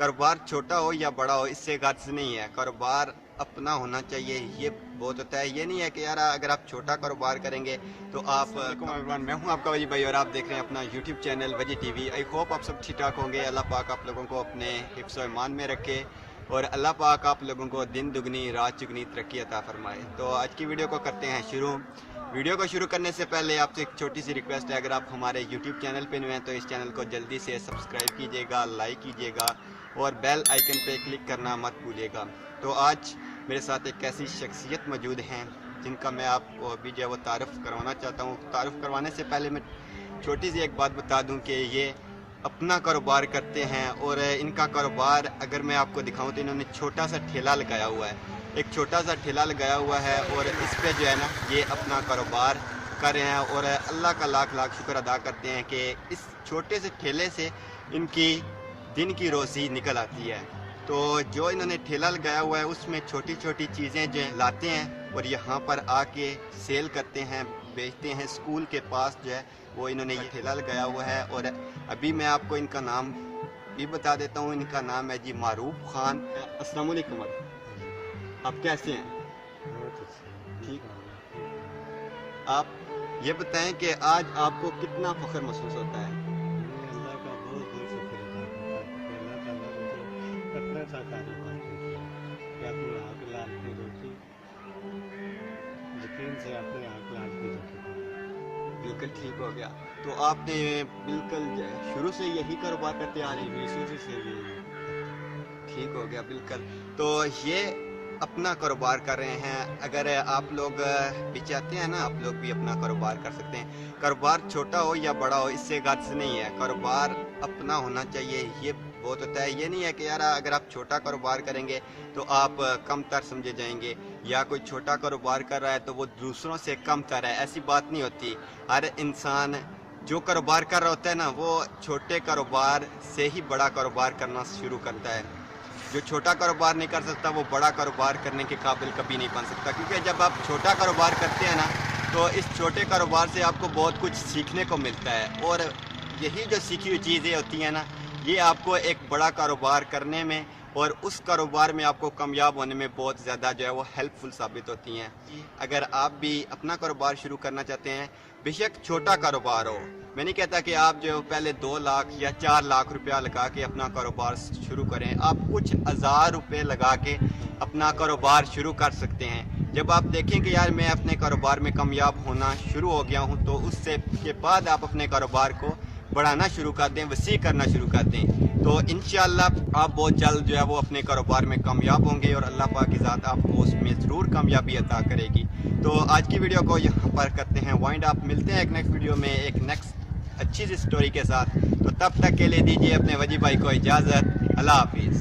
कारोबार छोटा हो या बड़ा हो इससे गर्ज नहीं है, कारोबार अपना होना चाहिए, ये बहुत होता है। ये नहीं है कि यार अगर आप छोटा कारोबार करेंगे तो आप मैं हूं आपका वजी भाई और आप देख रहे हैं अपना यूट्यूब चैनल वजी टीवी। आई होप आप सब ठीक ठाक होंगे। अल्लाह पाक आप लोगों को अपने हिफ्ज़ व ईमान में रखे और अल्लाह पाक आप लोगों को दिन दुगनी रात चुगनी तरक्की अता फरमाए। तो आज की वीडियो को करते हैं शुरू। वीडियो को शुरू करने से पहले आपसे एक छोटी सी रिक्वेस्ट है, अगर आप हमारे यूट्यूब चैनल पे नए हैं तो इस चैनल को जल्दी से सब्सक्राइब कीजिएगा, लाइक कीजिएगा और बेल आइकन पे क्लिक करना मत भूलिएगा। तो आज मेरे साथ एक ऐसी शख्सियत मौजूद हैं जिनका मैं आपको अभी जो है वो तारुफ़ करवाना चाहता हूँ। तारुफ़ करवाने से पहले मैं छोटी सी एक बात बता दूँ कि ये अपना कारोबार करते हैं और इनका कारोबार अगर मैं आपको दिखाऊं तो इन्होंने छोटा सा ठेला लगाया हुआ है, एक छोटा सा ठेला लगाया हुआ है और इस पे जो है ना ये अपना कारोबार कर रहे हैं और अल्लाह का लाख लाख शुक्र अदा करते हैं कि इस छोटे से ठेले से इनकी दिन की रोज़ी निकल आती है। तो जो इन्होंने ठेला लगाया हुआ है उसमें छोटी छोटी चीज़ें जो लाते हैं और यहाँ पर आके सेल करते हैं, बेचते हैं। स्कूल के पास जो है वो इन्होंने ये ठेला लगाया हुआ है और अभी मैं आपको इनका नाम भी बता देता हूँ। इनका नाम है जी मारूफ खान। अस्सलाम वालेकुम, आप कैसे हैं? ठीक। आप ये बताएं कि आज आपको कितना फ़ख्र महसूस होता है? अल्लाह का बहुत बहुत शुक्र अदा करता हूं कि अल्लाह ताला मुझे इतना सा कारोबार किया कि अपने आँख लाल की रोटी यकीन से अपने आँख लाल की रोटी बिल्कुल ठीक हो गया। तो आपने बिल्कुल शुरू से यही कारोबार करते आ रहे हैं? शुरू से भी ठीक हो गया बिल्कुल। तो ये अपना कारोबार कर रहे हैं। अगर आप लोग भी चाहते हैं ना, आप लोग भी अपना कारोबार कर सकते हैं। कारोबार छोटा हो या बड़ा हो इससे गर्ज नहीं है, कारोबार अपना होना चाहिए, ये बहुत होता है। ये नहीं है कि यार अगर आप छोटा कारोबार करेंगे तो आप कम तर समझे जाएंगे या कोई छोटा कारोबार कर रहा है तो वो दूसरों से कम तर है, ऐसी बात नहीं होती। हर इंसान जो कारोबार कर रहा होता है ना वो छोटे कारोबार से ही बड़ा कारोबार करना शुरू करता है। जो छोटा कारोबार नहीं कर सकता वो बड़ा कारोबार करने के काबिल कभी नहीं बन सकता, क्योंकि जब आप छोटा कारोबार करते हैं ना तो इस छोटे कारोबार से आपको बहुत कुछ सीखने को मिलता है और यही जो सीखी हुई चीज़ें होती हैं ना ये आपको एक बड़ा कारोबार करने में और उस कारोबार में आपको कामयाब होने में बहुत ज़्यादा जो है वो हेल्पफुल साबित होती हैं। अगर आप भी अपना कारोबार शुरू करना चाहते हैं, बेशक छोटा कारोबार हो, मैं नहीं कहता कि आप जो पहले 2 लाख या 4 लाख रुपया लगा के अपना कारोबार शुरू करें। आप कुछ हज़ार रुपये लगा के अपना कारोबार शुरू कर सकते हैं। जब आप देखें कि यार मैं अपने कारोबार में कामयाब होना शुरू हो गया हूँ तो उससे के बाद आप अपने कारोबार को बढ़ाना शुरू कर दें, वसी करना शुरू कर दें। तो इंशाअल्लाह आप बहुत जल्द जो है वो अपने कारोबार में कामयाब होंगे और अल्लाह पाक की ज़ात आपको उसमें ज़रूर कामयाबी अता करेगी। तो आज की वीडियो को यहाँ पर करते हैं वाइंड अप। मिलते हैं एक नेक्स्ट वीडियो में एक नेक्स्ट अच्छी सी स्टोरी के साथ। तो तब तक के लिए दीजिए अपने वजी भाई को इजाज़त। अल्लाह हाफिज़।